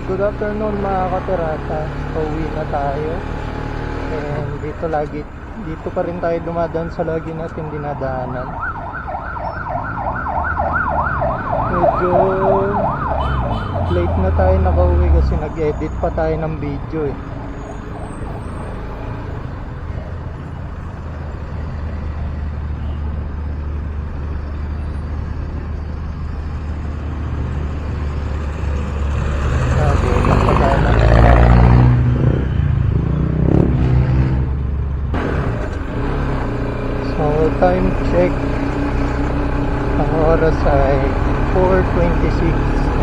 Good afternoon mga katerata. Pauwi na tayo. And dito pa rin tayo dumadaan sa lagi natin dinadaanan. Medyo late na tayo nakauwi kasi nag-edit pa tayo ng video eh. Time check, ang oras ay 4:26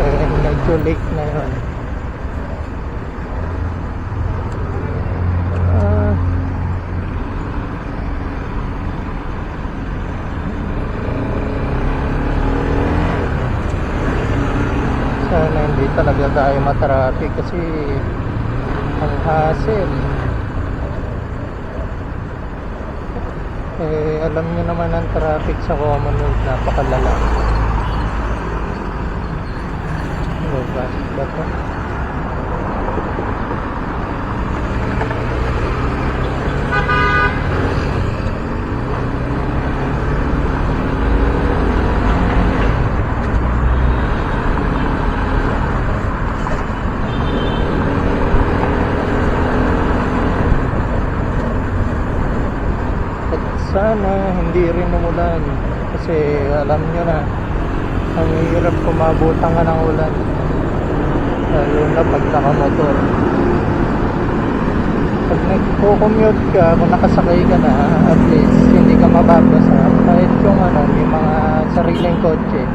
and medyo late na yun. Sana hindi talaga tayo matraffic kasi ang hassle. Alam nyo naman ang traffic sa Commonwealth, napakalala. Diba? Bato. Sana hindi rin umulan kasi alam nyo na ang hirap kumabutan ka ng ulan, lalo na pag nakamotor. Pag nagko-commute ka, kung nakasakay ka na, at least hindi ka mababasa. Kahit yung yung mga sariling kotse,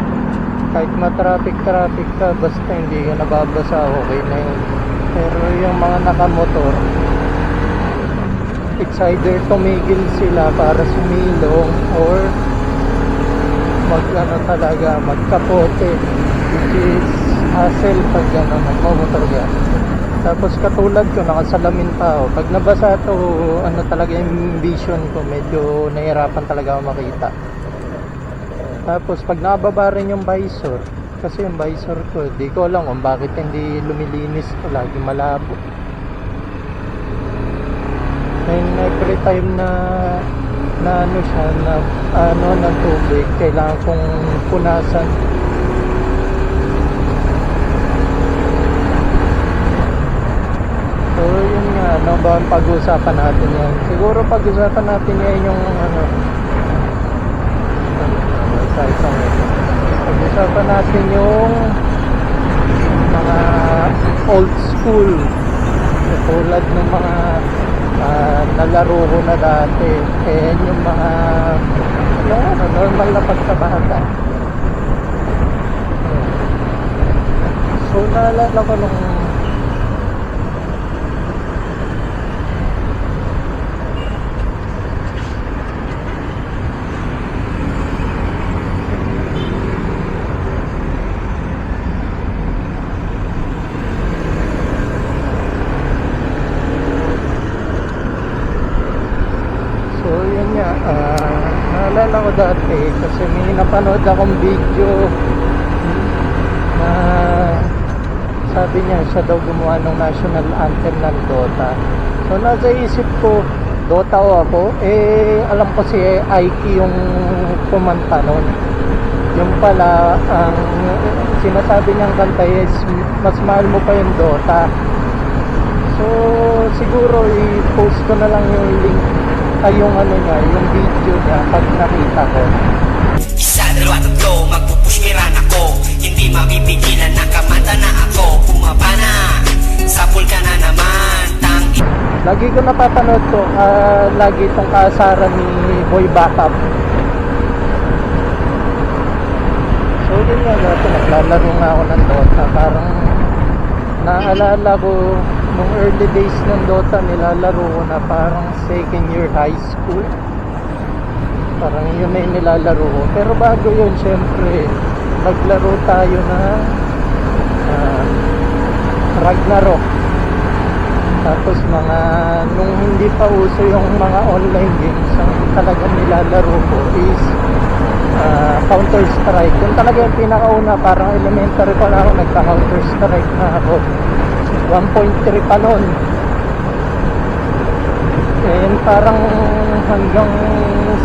kahit ma-traffic ka, basta hindi ka nababasa, okay na yun. Pero yung mga nakamotor, it's either tumigil sila para sumilong or magkapote, which is hassle pag nagmamotor ka. Tapos katulad ko, nakasalamin pa ako. Pag nabasa to, talaga yung vision ko, medyo nahirapan talaga ako makita. Tapos pag nababa rin yung visor, kasi yung visor ko, di ko alam kung bakit hindi lumilinis ko, lagi malabo. And every time na ng tubig, kailangan kong punasan. So yun nga, ano ba ang pag-uusapan natin yan? Siguro pag-uusapan natin yan yung pag-uusapan natin yung mga old school, tulad ng mga nalaro ko na dati, yung mga normal na pagkabata. So naalala ko nung naalala ko dati kasi may napanood akong video na sabi niya siya daw gumawa ng national anthem ng Dota. So nasa isip ko, Dota o ako, alam ko si Aiki yung kumanta nun. Yung pala ang sinasabi niyang kanta is mas mahal mo pa yung Dota. So siguro i-post ko na lang yung link ay yung yung video niya pag nakita ko. Isa, dalawa, tatlo, magpupushmiran ako. Hindi mapipigilan na kamanta na ako. Bumaba na, sapul ka na naman. Lagi ko napapanood to, lagi itong kasaran ni Boy Backup. So yun nga, naglalaro nga ako ng Dota. Parang naalala ko nung early days ng Dota, nilalaro ko na parang second year high school. Parang yun na yung nilalaro ko. Pero bago yun, syempre maglaro tayo na Ragnarok. Tapos nung hindi pa uso yung mga online games, ang talagang nilalaro ko is Counter Strike. Yun talaga yung pinakauna, parang elementary pa lang ako, nagka-Counter Strike na ako. 1.3 pa nun. And parang hanggang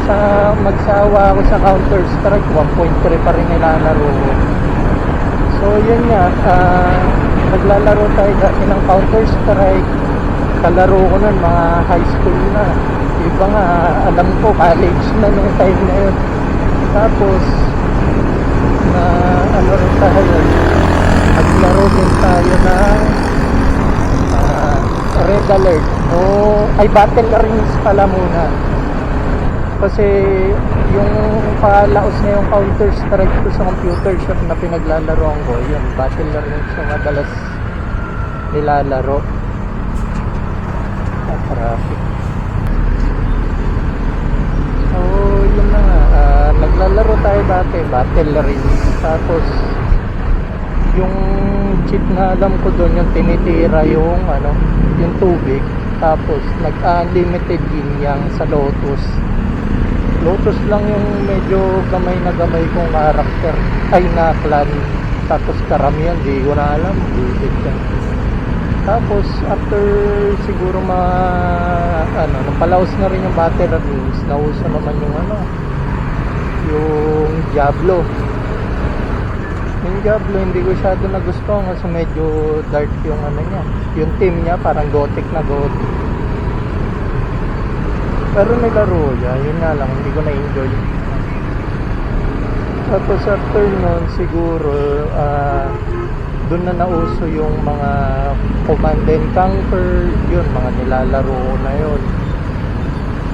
sa magsawa ako sa Counter Strike, 1.3 pa rin nilalaro ko. So yun nga, naglalaro tayo dati ng Counter Strike. Kalaro ko nun, mga high school na. Iba nga, alam ko, college na nung time na yun. Tapos, na ano rin tayo, naglaro din tayo ng Red Alert. Ay, Battle Rings pala muna. Kasi yung palaos na yung Counter Strike ko sa computer shop na pinaglalaroan ko, yun, Battle Rings yung madalas nilalaro. Traffic. So yun na nga, naglalaro tayo dati Battle Rings. Tapos yung cheat na alam ko doon, yung tinitira yung ano, yung tubig. Tapos nag-unlimited yin yang sa Lotus. Lotus lang yung medyo gamay na gamay kong karakter, ay na clan. Tapos karamihan di ko na alam, buisit yan. Tapos after siguro napalaos na rin yung Battle Rings, nauso naman yung yung Diablo. Yung Diablo hindi ko masyado nagustuhan kasi medyo dark yung niya. Yung team niya parang gothic na gothic. Pero nilaro niya, yun nga lang, hindi ko na-enjoy. Tapos after nun siguro doon na nauso yung mga Command and Conquer, yun, mga nilalaro ko na yun,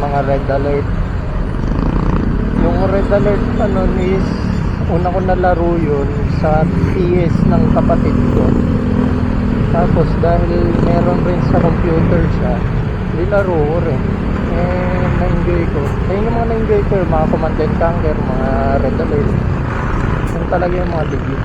mga Red Alert. Yung Red Alert is una ko nalaro yun sa PS ng kapatid ko. Tapos dahil meron rin sa computer siya, nilaro ko rin, na-enjoy ko. Kaya yung mga na-enjoy ko, yung mga Command and Conquer, mga Red Alert, yun talaga yung mga legit.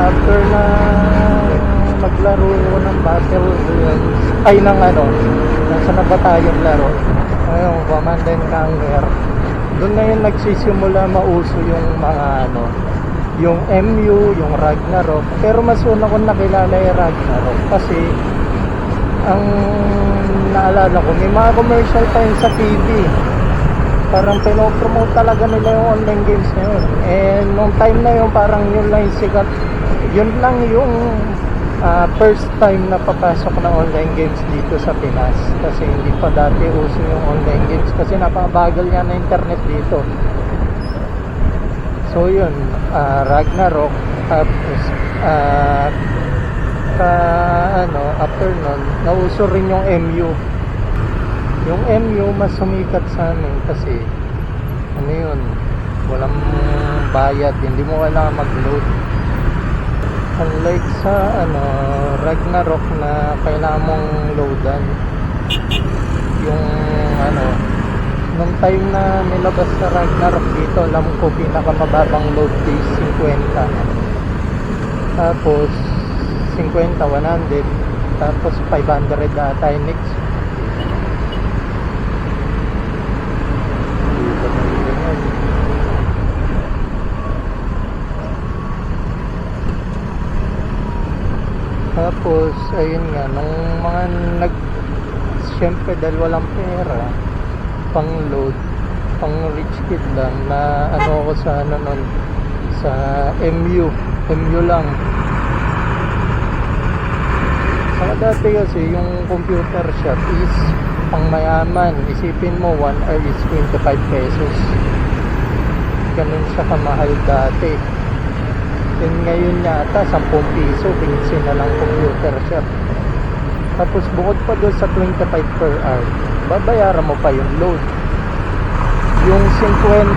After na maglaro ko ng Battle Rings, ay ng nasa na ba tayong laro, ayun, Command and Conquer, doon na yun nagsisimula mauso yung mga yung MU, yung Ragnarok. Pero mas una ko nakilala yung Ragnarok kasi ang naalala ko, may mga commercial pa yun sa TV, parang pinopromote talaga nila yung online games na yun. And nung time na yun, parang yun lang yung sikat, yun lang yung first time na papasok na online games dito sa Pinas. Kasi hindi pa dati uso yung online games kasi napakabagal nga na internet dito. So yun, Ragnarok. Tapos after nun, nauso rin yung MU. Yung MU mas sumikat sa amin kasi yun, walang bayad, hindi mo kailangan mag-load. Unlike sa Ragnarok na kailangan mong loadan. Yung nung time na nilabas sa Ragnarok dito, alam ko pinakamababang load is 50. Tapos 50, 100, tapos 500 ata next. Tapos ayun nga, nung mga siyempre dahil walang pera pang load, pang rich kid lang, na ako sa nun, sa MU lang. Saka dati kasi yung computer shop is pang mayaman. Isipin mo 1 hour is 25 pesos, ganun siya kamahal dati. And ngayon yata 10 piso, 15 na lang computer shop. Tapos bukod pa doon sa 25 per hour, babayaran mo pa yung load. Yung 50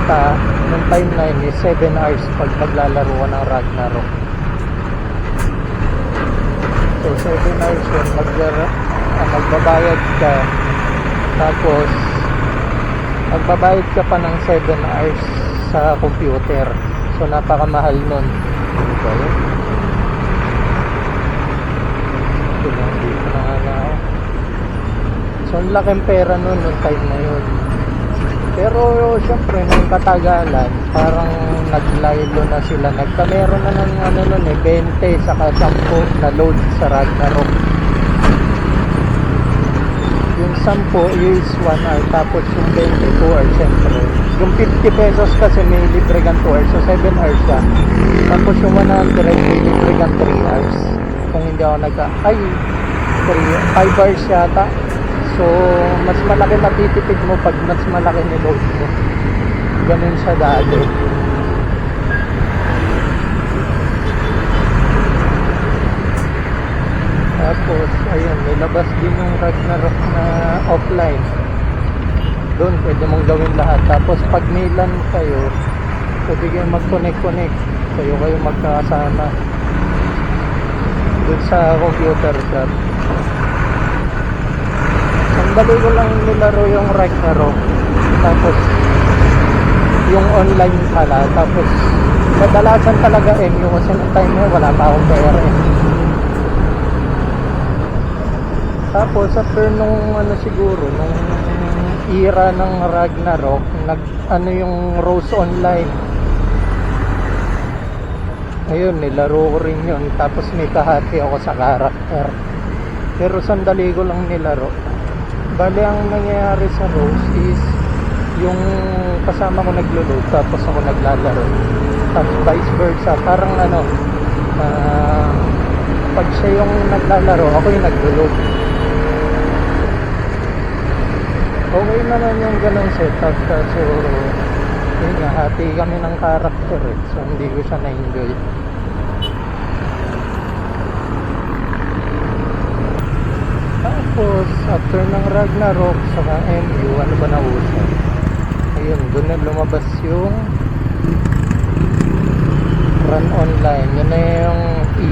ng time na yun is 7 hours pag maglalaro ka ng Ragnarok. So 7 hours yun, magbabayad ka. Tapos magbabayad ka pa ng 7 hours sa computer. So napakamahal nun. So, yun. Dito na nga na ako. So ang laking pera nun nung time na yun. Pero syempre nung katagalan, parang naglaylo na sila. Meron na ng ano nun 20 saka 10 na load sa Ragnarok. Yung 10 is 1 hour, tapos yung 20 2 hours syempre. Yung 50 pesos kasi may libre kang 2 hours, so 7 hours siya. Tapos yung 100 may libre kang 3 hours. Kung hindi ako 5 hours yata. So mas malaki matitipid mo pag mas malaki niload mo. Ganun siya dati. Tapos, ayun, nilabas din yung Ragnarok na offline. Doon, pwede mong gawin lahat. Tapos, pag may LAN kayo, pwede kayo mag-connect. Kayo magkakasama. Doon sa computer shop. Sandali ko lang nilaro yung Ragnarok. Tapos, yung online pala. Tapos, kadalasan talaga MU kasi nung time na wala pa akong pera eh. Tapos after nung siguro nung era ng Ragnarok, yung Rose Online. Ayun, nilaro ko rin yun. Tapos may kahati ako sa character. Pero sandali ko lang nilaro. Bali ang nangyayari sa Rose is yung kasama ko naglo-load tapos ako naglalaro. Tapos vice versa. Parang pag siya yung naglalaro, ako yung naglo-load. Okay naman yung ganun setup, so yun nga, hati kami ng character eh. So hindi ko siya na-enjoy. Tapos after ng Ragnarok saka MU, ano ba nauso? Ayun, doon na lumabas yung Run Online. Yun na yung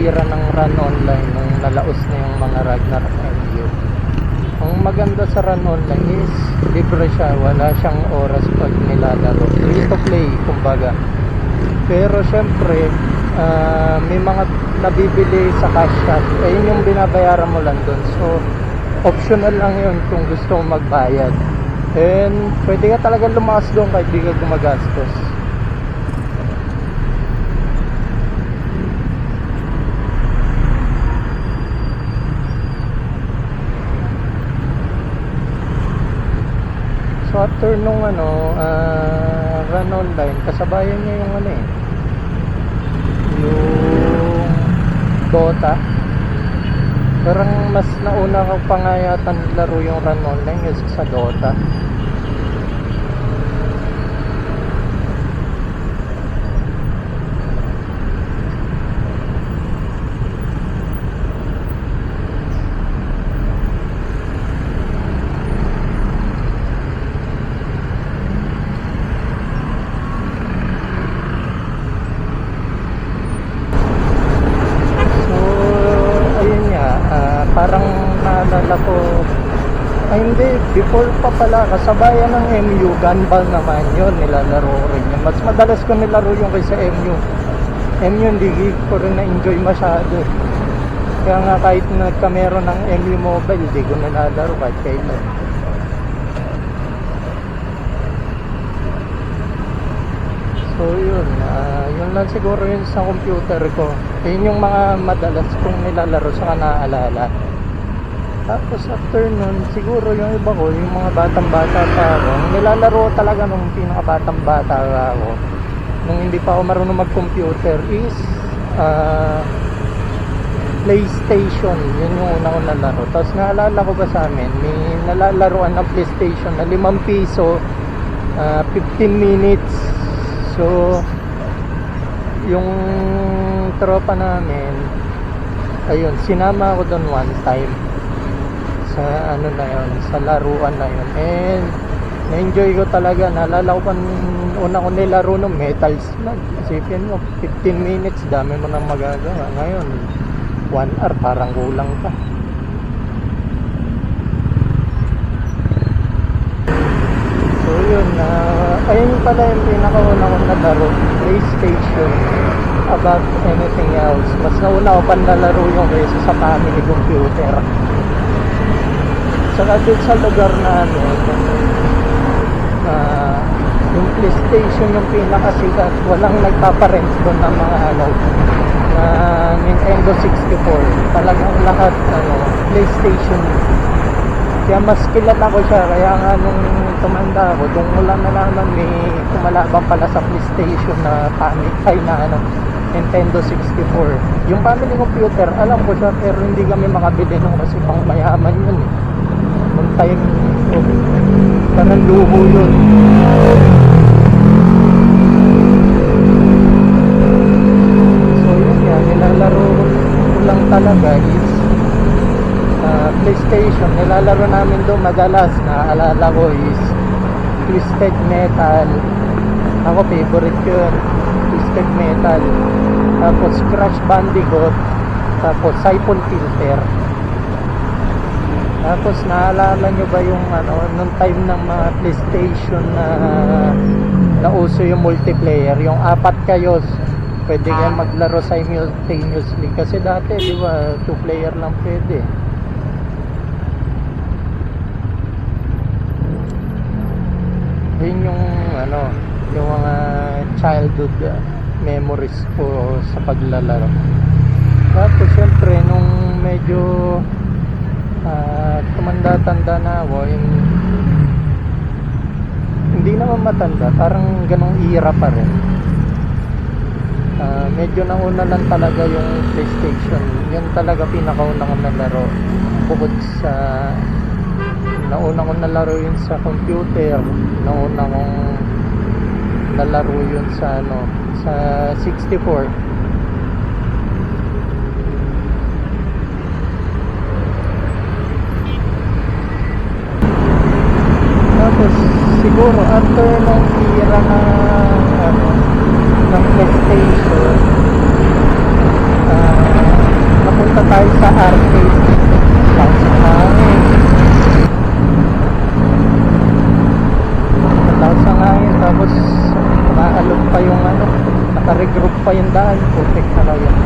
era ng Run Online nung nalaos na yung mga Ragnarok MU. Ang maganda sa Run Online is libre siya, wala siyang oras pag nilalaro, free to play kumbaga. Pero syempre may mga nabibili sa cash shop, ayun yung binabayaran mo lang dun. So optional lang yun kung gusto mong magbayad, and pwede ka talaga lumakas doon kahit di ka gumagastos. So after nung Run Online, kasabayan niya yung yung Dota. Parang mas nauna ko pa nga yata laro yung Run Online kaysa sa Dota. Parang naalala ko, ay hindi, before pa pala, kasabayan ng MU, gunball naman yun, nilalaro ko rin yun. Mas madalas ko nilaro yung kaysa MU. MU hindi ko rin na-enjoy masyado. Kaya nga kahit nagkamero ng MU mobile, hindi ko nilalaro kahit kailan. So yun, yun lang siguro yun sa computer ko. Yun yung mga madalas kong nilalaro sa naaalala. Tapos after nun, siguro yung iba ko, yung mga batang-bata pa ako, nilalaro talaga nung pinakabatang-bata ako, nung hindi pa ako marunong mag-computer, is PlayStation. Yun yung una ko nalaro. Tapos naalala ko ba sa amin, may nalalaroan ng PlayStation na 5 piso, 15 minutes. So yung tropa namin, ayun, sinama ako doon one time sa na yun, sa laruan na yun, and na-enjoy ko talaga. Naalala ko pa una ko nilaro ng Metal Slug. Isipin mo, 15 minutes, dami mo nang magagawa. Ngayon 1 hour, parang kulang pa. So yun, ayun pala yung pinakauna kong nalaro, PlayStation, above anything else. Mas nauna ko pa nalaro yung kaysa sa family computer. Saka dun sa lugar namin, yung PlayStation yung pinakasikat. Walang nagpaparent doon ng mga Nintendo 64. Talagang lahat PlayStation. Kaya mas kilala ko siya. Kaya nga nung tumanda ako, doon ko lang nalaman may kumalaban pala sa PlayStation na Nintendo 64. Yung family computer, alam ko siya, pero hindi kami makabili nung kasi pang mayaman yun eh. Nung time ko, parang luho yun. So yun yan, nilalaro ko lang talaga is PlayStation. Nilalaro namin doon madalas, naaalala ko is Twisted Metal. Ako favorite yun, Twisted Metal. Tapos Crash Bandicoot. Tapos Siphon Filter. Tapos naalala nyo ba yung nung time ng mga PlayStation na nauso yung multiplayer, yung 4 kayo pwede kayo maglaro simultaneously, kasi dati di ba 2 player lang pwede. Yun yung yung mga childhood memories ko sa paglalaro. Tapos syempre nung medyo tumanda-tanda na ako, hindi naman matanda, parang ganong era pa rin. Medyo nauna lang talaga yung PlayStation. Yun talaga pinakauna kong nalaro. Bukod sa nauna kong nalaro yun sa computer, nauna kong nalaro yun sa sa 64. Tapos siguro after ng era na ng PlayStation, napunta tayo sa arcade. Lakas ng hangin, tapos naalog pa yung naka-regroup pa yung daan. Perfect na lang yan.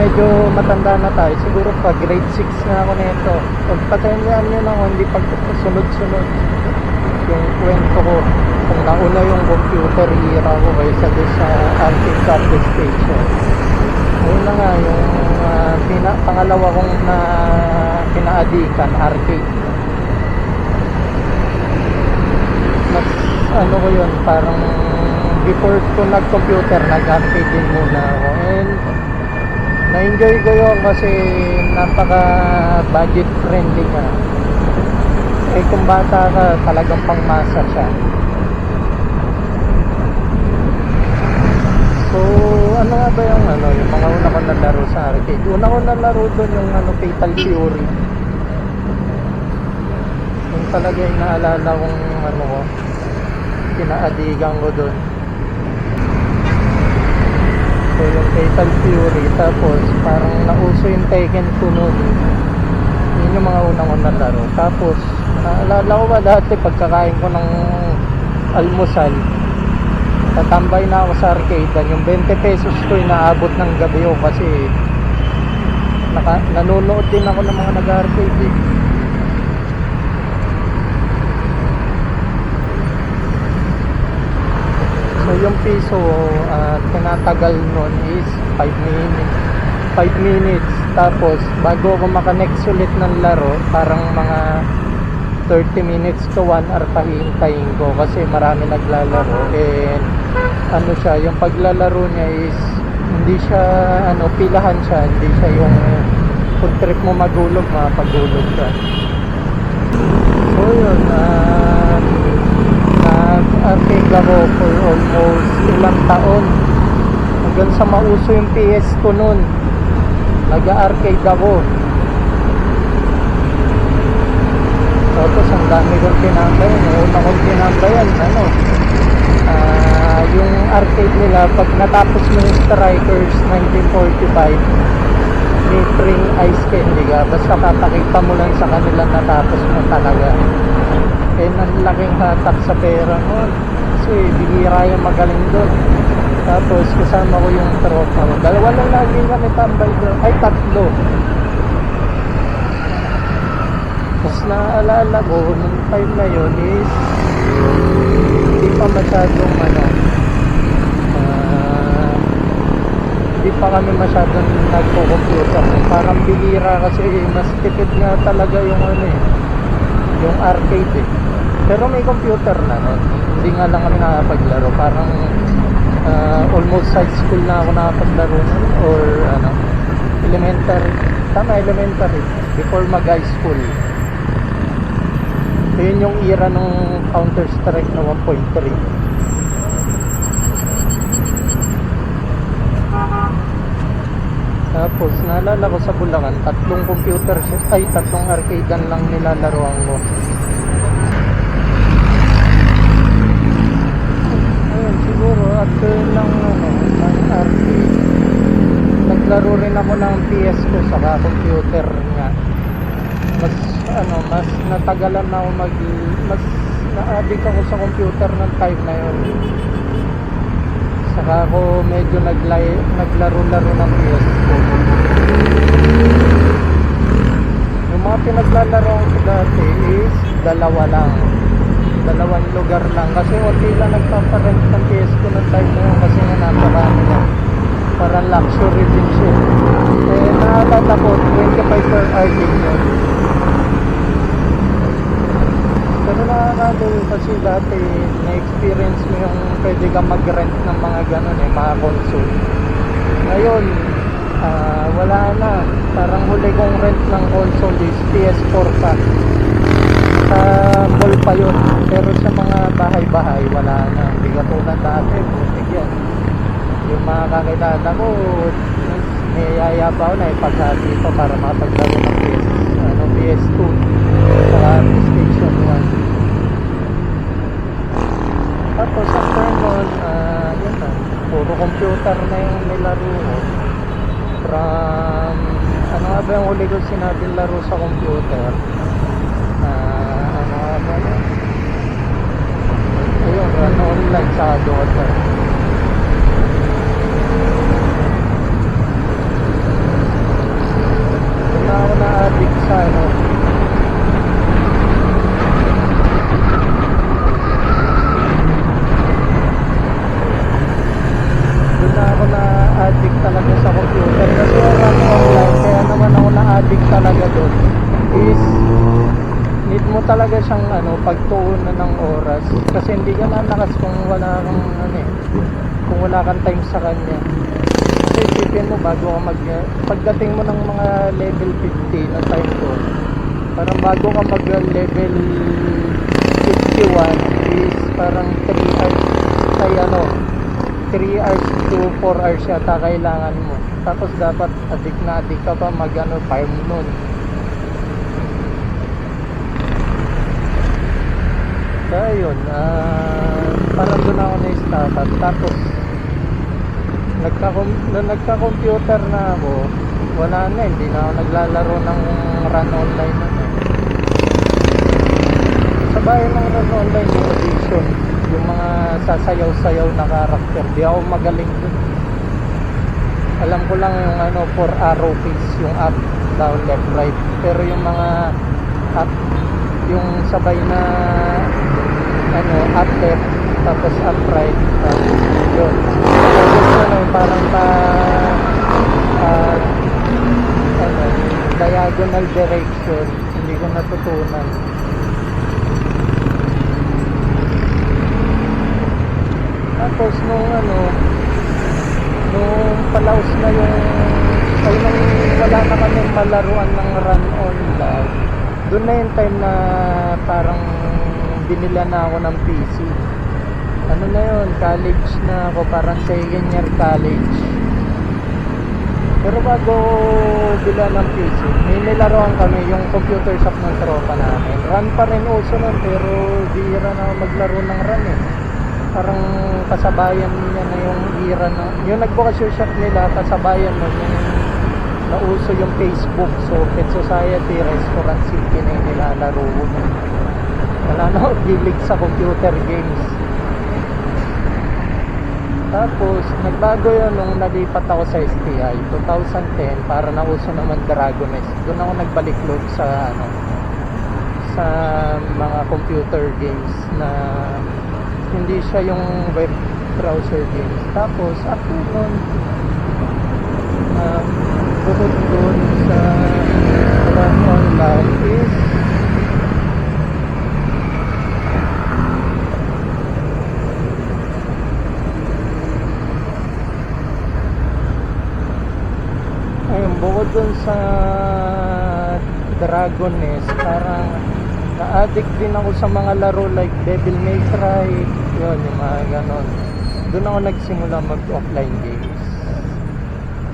Medyo matanda na tayo, siguro pa grade 6 na ako nito. Pagpatensyahan nyo lang hindi sunod-sunod yung kwento ko kung nauna yung computer era ko kaysa doon sa arcade sa PlayStation. Ayun na nga yung pangalawa kong pinaadikan, arcade. Mas ko yun, parang before ko nag-computer, nag-arcade din muna ako. And na-enjoy ko yun kasi napaka budget friendly ka. Eh kung bata ka, talagang pangmasa siya. So ano nga ba yung yung mga una ko nalaro sa arcade? Una ko nalaro doon yung Fatal Fury. Yung talaga yung naalala kong ko, pinaadigan ko doon. So yung Fatal Fury, tapos parang nauso yung Tekken 2 nun. Yun yung mga unang ko nalaro. Tapos naalala ko ba dati pagkakain ko ng almusal, tatambay na ako sa arcade. Yung 20 pesos ko inaabot ng gabi ko kasi nanonood din ako ng mga nag-arcade eh. So yung piso tinatagal nun is 5 minutes. Tapos bago ako maka-next ulit ng laro, parang mga 30 minutes to 1 hour pa hihintayin ko kasi marami naglalaro. And siya, yung paglalaro niya is hindi siya pilahan siya, hindi siya yung kung trip mo magulog, mapagulog ka. So yun, nag-arcade ako for almost ilang taon hanggang sa mauso yung PS ko nun. Nag-arcade ako. So Lotus, ang dami kong tinambayan. Una kong tinambayan, yung arcade nila, pag natapos mo yung Strikers 1945, may free ice candy ka. Basta papakita mo lang sa kanila natapos mo talaga. Eh, ang laking hatak sa pera mo. Kasi bihira yung magaling doon. Tapos kasama ko yung tropa ko. Dalawa lang lagi kami tambay doon. Ay, tatlo. Tapos naaalala ko, nung time na yun is hindi pa masyadong hindi pa kami masyadong nagpo-computer. Parang bihira kasi mas tipid nga talaga yung yung arcade eh. Pero may computer na nun. Hindi nga lang kami nakapaglaro. Parang almost high school na ako nakapaglaro nun, or elementary. Tama, elementary. Before mag-high school. Yun yung era nung Counter-Strike na 1.3. Tapos naalala ko sa Bulacan, tatlong arcade lang nilalaroan ko. Ayun, siguro after ng arcade, naglaro rin ako ng PS ko saka computer nga. Mas natagalan na ako mas na-addict ako sa computer ng time na yun. Saka ako medyo naglaro-laro ng PS ko. Yung mga pinaglalaro ko dati is dalawa lang. Dalawang lugar lang. Kasi unti lang nagpaparent ng PS ko ng time na yun kasi nga napakarami lang. Parang luxury din siya. Eh, naalala ko, 25 per hour din yun. Pero nakakaloy kasi dati na-experience mo yung pwede ka mag-rent ng mga ganun mga console. Ngayon, wala na. Parang huli kong rent ng console is PS4 pa. Sa mall pa yun. Pero sa mga bahay-bahay, wala na. Hindi katulad dati, butik yan. Yung mga kakilala ko, may yaya pa ako na ipaghati pa para makapaglaro ng PS2 saka PlayStation 1. Tapos after nun, yun na, puro computer na yung nilaro ko. From ano nga ba yung huli ko sinabing laro sa computer, ano nga ba yun, ayun, run online saka Dota. Doon na ako na-addict sa addict talaga sa computer kasi run online. Kaya naman ako na-addict talaga doon is need mo talaga siyang pagtuunan ng oras kasi hindi ka lalakas kung wala kang kung wala kang time sa kanya. Kasi isipin mo bago ka pagdating mo ng mga level 50 na time ko, parang bago ka mag level 51 is parang 3 hours ay 3 hours to 4 hours yata kailangan mo. Tapos dapat addict na addict ka pa farm nun. Kaya yun, parang doon ako na-stop. Tapos nagka-computer na ako, wala na, hindi na ako naglalaro ng run online sa bahay ng run online yung edition, yung mga sasayaw-sayaw na karakter. Di ako magaling dun. Alam ko lang yung 4 arrow keys, yung up, down, left, right. Pero yung mga up, yung sabay na up, left, tapos up, right, yun. Tapos parang diagonal direction, hindi ko natutunan. Tapos nung palaos na yung nung wala na kami malaruan ng run online, doon na yung time na parang binila na ako ng PC. Ano na yun, college na ako, parang second year college. Pero bago bila ng PC, may nilaruan kami yung computer shop ng tropa namin. Run pa rin uso nun, pero bihira na maglaro ng run eh. Parang kasabayan niya na yung era na, yung nagbukas yung shop nila, kasabayan nun, yung nauso yung Facebook. So, Pet Society, Restaurant City na yung nilalaro ko. Wala na ako gilig sa computer games. Tapos, nagbago yun nung nalipat ako sa STI, 2010, para nauso naman Dragones. Doon ako nagbalik loob sa, sa mga computer games na hindi siya yung web browser games. Tapos, after nun, bukod doon sa run online is ayun, bukod dun sa Dragon Nest, parang na-addict din ako sa mga laro like Devil May Cry, yun, yung mga ganon. Doon ako nagsimula mag-offline games.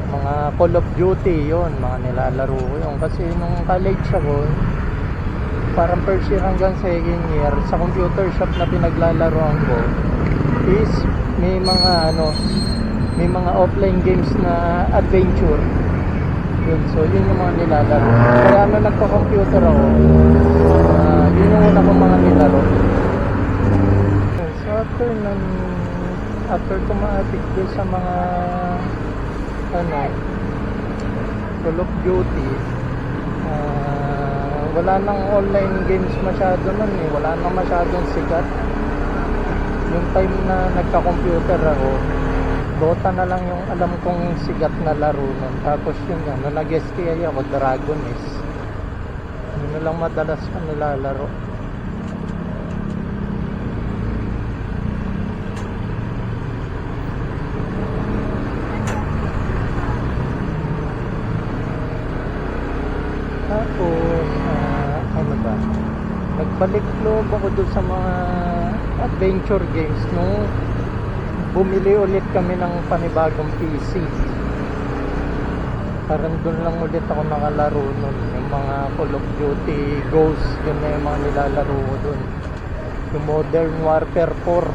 Mga Call of Duty, yun, mga nilalaro ko yun. Kasi nung college ako, parang first year hanggang second year, sa computer shop na pinaglalaroan ko, is may mga offline games na adventure. Yun, so yun yung mga nilalaro. Kaya nung nagko-computer ako, yun yung una kong mga nilaro. So after kumaatik doon sa mga Call of Duty, wala nang online games masyado nun eh, wala nang masyadong sikat. Yung time na nagka-computer ako, Dota na lang yung alam kong sigat na laro nun. Tapos yun nga, nung nag-STI ako, Dragones. Yun na lang madalas ko nilalaro. Tapos, ano ba? Nagbalik loob ako doon sa mga adventure games nung bumili ulit kami ng panibagong PC. Parang doon lang ulit ako nakalaro nun. Yung mga Call of Duty, Ghost, yun na yung mga nilalaro ko dun. Yung Modern Warfare 4.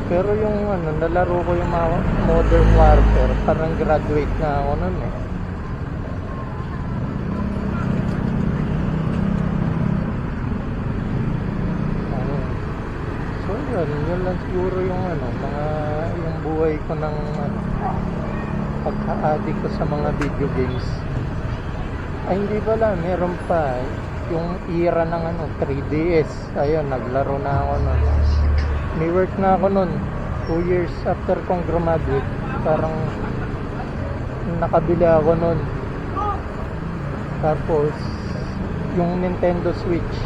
Pero yung nalaro ko yung mga Modern Warfare, parang graduate na ako nun eh. Yun lang siguro yung yung buhay ko ng pagka-addict ko sa mga video games. Ay hindi pala, meron pa yung era ng 3DS. Ayun, naglaro na ako nun. May work na ako nun 2 years after kong graduate. Parang nakabili ako nun. Tapos yung Nintendo Switch.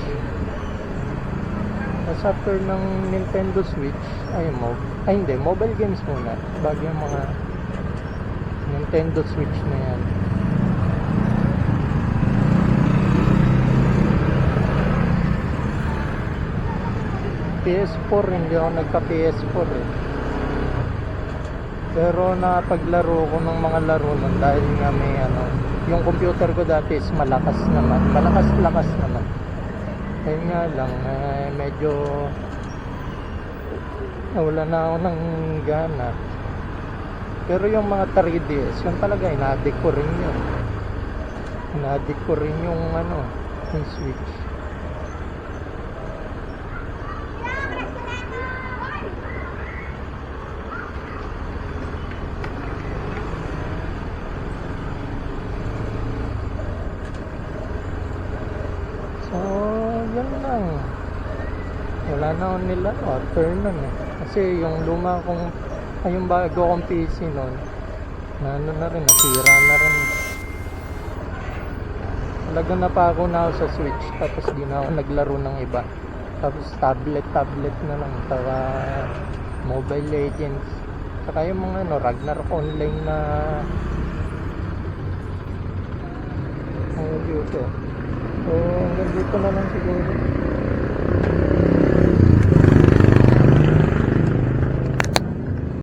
Tapos after ng Nintendo Switch, hindi, mobile games muna bago yung mga Nintendo Switch na yan. PS4, hindi ako nagka PS4 eh. Pero napaglaro ko ng mga laro nun dahil nga may yung computer ko dati is malakas naman, malakas naman. Kaya nga lang, medyo nawala na ako ng gana. Pero yung mga 3DS, yun talaga, ina-addict ko rin yun. Ina-addict ko rin yung yung Switch. So, yun lang. Wala na ako nila after nun eh. Kasi yung luma kong yung bago kong PC nun na na rin, nasira na rin. Talagang napako na ako sa Switch. Tapos di na ako naglaro ng iba. Tapos tablet na lang. Saka Mobile Legends. Saka yung mga Ragnarok online na computer. So hanggang dito na lang siguro.